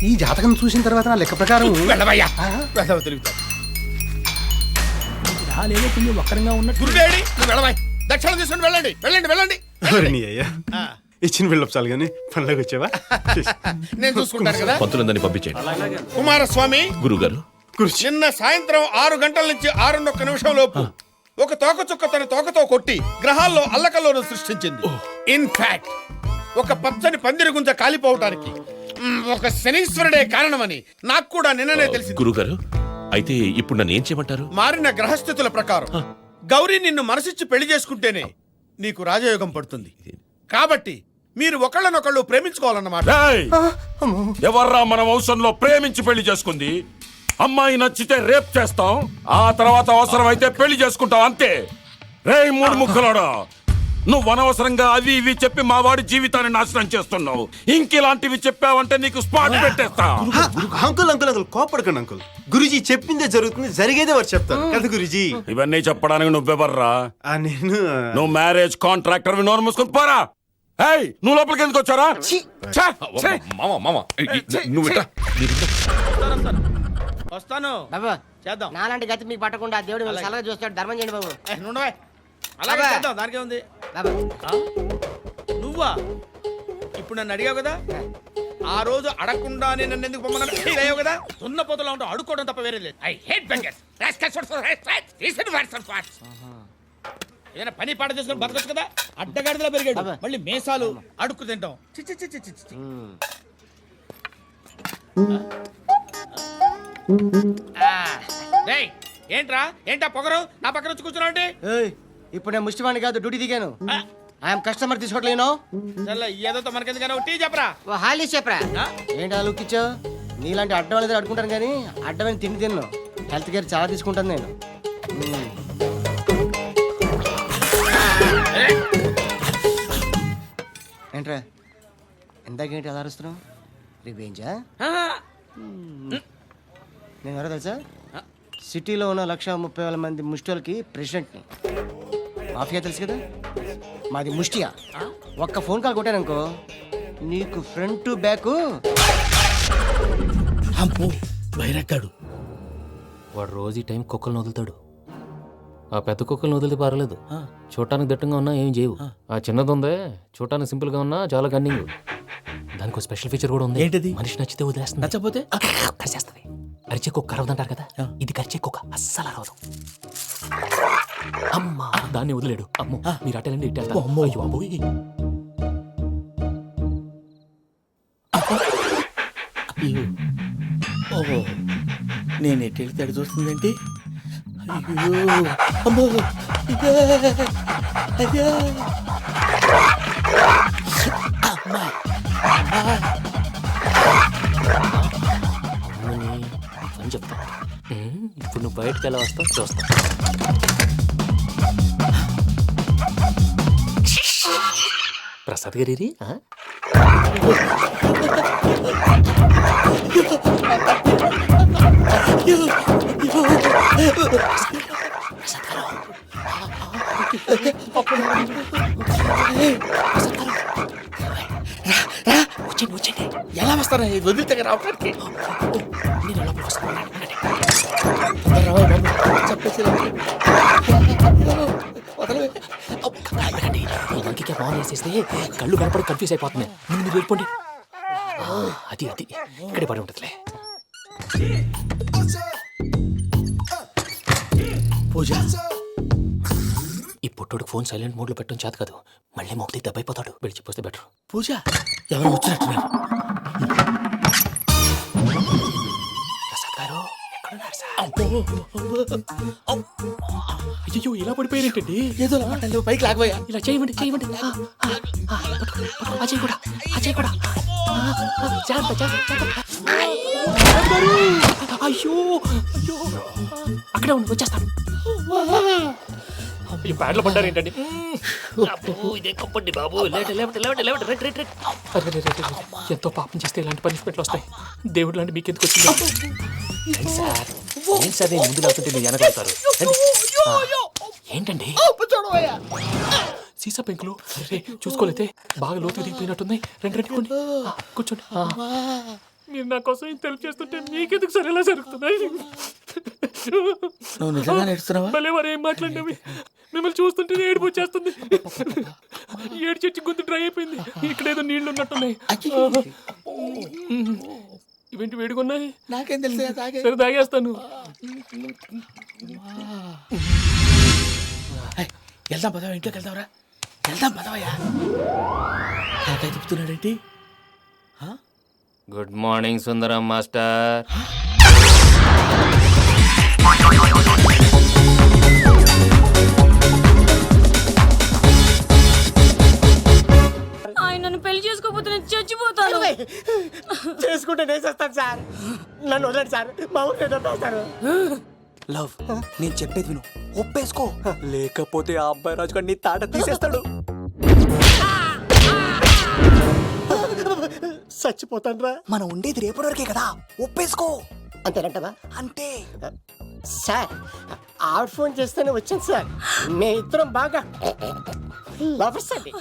ఈ జాతకం చూసిన తర్వాత నా లెక్క ప్రకారం వెళ్ళవయ్యా తిరుగుతా కొంచెం వక్రంగా ఉన్నట్టు. గురుడేడి నువ్వు వెళ్ళవాయి. దక్షిణ తీసుకుని వెళ్ళండి వెళ్ళండి వెళ్ళండి. అయ్యా ఇచ్చిన బిల్డప్ చాలు కానీ పనిలోకి వచ్చావా? నేను చూసుకుంటాను కదా. పంతులందరినీ పంపించండి. కుమారస్వామి గురుగారు, నిన్న సాయంత్రం 6 గంటల నుంచి 6:01 లోపు ఒక తోకచుక్క తన తోకతో కొట్టి గ్రహాల్లో అల్లకల్లోను సృష్టించింది. ఇన్ఫాక్ట్ ఒక పచ్చని పందిరి గుంజ కాలిపోవటానికి ఒక శనీశ్వరుడే కారణమని నాకు కూడా నిన్ననే తెలిసింది. గురుగారు, అయితే ఇప్పుడు నన్ను ఏం చేయమంటారు? మారిన గ్రహస్థితుల ప్రకారం గౌరీ నిన్ను మనసిచ్చి పెళ్లి చేసుకుంటేనే నీకు రాజయోగం పడుతుంది. కాబట్టి మీరు ఒకళ్ళనొకళ్ళు ప్రేమించుకోవాలన్నమాట. ఎవర్రా మన వంశంలో ప్రేమించి పెళ్లి చేసుకుంది? అమ్మాయి నచ్చితే రేప్ చేస్తాం, ఆ తర్వాత అవసరమైతే పెళ్లి చేసుకుంటాం, అంతే. రేయ్ మూడు ముక్కలోడా, నువ్వు అనవసరంగా అవి ఇవి చెప్పి మా వాడి జీవితాన్ని నాశనం చేస్తున్నావు. ఇంకిలాంటివి చెప్పావంటే నీకు స్పాట్ పెట్టేస్తా. అంకుల్ అంకుల్ అంకుల్ కోపడకండి అంకుల్. గురుజీ చెప్పిందే జరుగుతుంది, జరిగేదే వారు చెప్తారు కదా గురుజీ. ఇవన్నీ చెప్పడానికి నువ్వెవర్రా? నేను నువ్వు మ్యారేజ్ కాంట్రాక్టర్, నోరు మూసుకొని పోరా. ఏయ్, నువ్వు లోపలికి ఎందుకు వచ్చారా? వస్తాను బాబా చేద్దాం. నాలాంటి గతి మీకు పట్టకుండా దేవుడు మిమ్మల్ని సలహా చూస్తాడు. ధర్మం చేయండి బాబు. అలాగే చేద్దాం, దానికే ఉంది. బాబా నువ్వా ఇప్పుడు నన్ను అడిగావు కదా, ఆ రోజు అడగకుండానే నన్ను ఎందుకు పొమ్మన్నాను ఫీల్ అయ్యావు కదా. దున్న పోతలో ఉంటావు, అడుక్కోవడం తప్ప వేరే లేదు. I hate bangers. ఏదైనా పని పాట చేసుకుని బతకొచ్చు కదా. అడ్డగాడిదలా పెరిగాడు, మళ్ళీ మేసాలు అడుక్కు తింటాం. చి చి చి చి చి చి. ఏంట్రా ఏంటా పొగరు నా పక్కన వచ్చి కూర్చున్నావు అంటే? ఇప్పుడు నేను ముష్టివాణి కాదు, డ్యూటీ దిగాను. ఐఎమ్ కస్టమర్ తీసుకోవట్లేను. ఏదో మనకెందుకైనా టీ చెప్పరా. హాలీ చెప్పరా. ఏంటి అలా లుక్ ఇచ్చావు? నీలాంటి అడ్డం వాళ్ళ దగ్గర అడుకుంటాను కానీ అడ్డమైన తిండి తిన్ను. హెల్త్ కేర్ చాలా తీసుకుంటాను నేను. ఏంట్రా ఇందాకేంటి అలా అరుస్తున్నావు? రివేంజా? నేను ఎవరో తెలుసా? సిటీలో ఉన్న 130,000 మంది ముష్టిలకి ప్రెసిడెంట్ని. మాఫియా తెలుసు కదా, మాది ముష్టియా. ఒక్క ఫోన్ కాల్ కొట్టాననుకో నీకు ఫ్రంట్ టు బ్యాక్. బైరక్కాడు వాడు రోజు ఈ టైం కుక్కలను వదులుతాడు. ఆ పెద్ద కుక్కలను వదిలితే పర్లేదు, చూడటానికి దట్టంగా ఉన్నా ఏం చేయవు. ఆ చిన్నది ఉందే, చూడటానికి సింపుల్ గా ఉన్నా చాలా కన్నింగ్. దానికి ఒక స్పెషల్ ఫీచర్ కూడా ఉంది. ఏంటిది? మనిషి నచ్చితే వదిలేస్తుంది, నచ్చపోతే కరిచేస్తుంది. అరిచే కుక్క అరవదంటారు కదా, ఇది కరిచే కుక్క అస్సలు అరవదు. అమ్మా దాన్ని వదిలేడు. అమ్మో మీరు అటెండి ఇటు వెళ్తారు. అయ్యో అబ్బోయ్. ఓహో నేను ఎటు వెళ్తే అడు చూస్తుందేంటి? అయ్యో అమ్మో అయ్యో అమ్మా అని చెప్తా. ఇప్పుడు నువ్వు బయటకు ఎలా వస్తావు చూస్తా. ప్రసాద్ గారి వచ్చండి. ఎలా వస్తారా వదిలితే రావడానికి? నేను లోపలికి వస్తాను. ఇంకే బాగా వేసేస్తే కళ్ళు కనపడి కన్ఫ్యూజ్ అయిపోతున్నాయి. మీరు వెళ్ళిపోండి. అది అది ఇక్కడే పడి ఉంటుందిలే. పూజ ఈ పుట్టోడు ఫోన్ సైలెంట్ మోడ్ లో పెట్టడం చేత కాదు, మళ్ళీ మొక్కి దెబ్బైపోతాడు. విడిచిపోతే బెటర్. పూజ ఎవరు వచ్చినట్టున్నారు? ప్రసాద్ గారు ఎక్కడున్నారు సార్? అయ్యో ఇలా పడిపోయారేంటండి? ఏదో పైకి లాగబోయా. ఇలా చేయమండి చేయమండి. అజయ్ కూడా అజయ్ కూడా. అయ్యో అయ్యో అక్కడే ఉండి వచ్చేస్తాను. ఈ బ్యాడ్లో పడ్డారు ఏంటండి? ఇదే కప్పండి బాబు. ఎంతో పాపం చేస్తే ఇలాంటి పనిష్మెంట్లు వస్తాయి. దేవుడు లాంటి మీకు ఎందుకు వచ్చింది సార్? ఏం సార్ ముందు లేకుంటే మీరు వెనకాడతారు ఏంటండి? సీసా పెంకులు చూసుకోలేతే బాగా లోతు దిగిపోయినట్టున్నాయి. రండి రండి కూర్చోండి. మీరు నా కోసం ఇంత హెల్ప్ చేస్తుంటే మీకెందుకు సరే ఎలా జరుగుతున్నాయి? నువ్వు నిజంగా నేర్చుతున్నావా? భలే వారు ఏం మాట్లాడినవి. మిమ్మల్ని చూస్తుంటే ఏడుపు వచ్చేస్తుంది. ఏడు చెట్టు గొంతు డ్రై అయిపోయింది. ఇక్కడ ఏదో నీళ్లు ఉన్నట్టున్నాయి. ఇవేంటి వేడిగున్నాయి? నాకేం తెలుసు సరే తాగేస్తాను. వెళ్దాం పదవా, ఇంట్లోకి వెళ్దాంరా. వెళ్దాం పదవయ్యా. నాకై చెప్తున్నాడేంటి? గుడ్ మార్నింగ్ సుందరం మాస్టర్. ఆయన నన్ను పెళ్లి చేసుకోకపోతే నేను చచ్చిపోతాను. చేసుకుంటే నేను చేస్తాను సార్. నన్ను వదలండి సార్, మా ఊరిని దొబ్బేస్తారు. లవ్, నేను చెప్పేది విను, ఒప్పేసుకో. లేకపోతే ఆ అబ్బాయి రాజు గారు నీ తాట తీసేస్తాడు. చచ్చిపోతాను రా. మనం ఉండేది రేపటి వరకే కదా, ఒప్పేసుకో. అంతేనంటవా? అంతే. సార్ ఆవిడ ఫోన్ చేస్తేనే వచ్చాను సార్. మీ ఇద్దరం బాగా లవర్స్ అండి.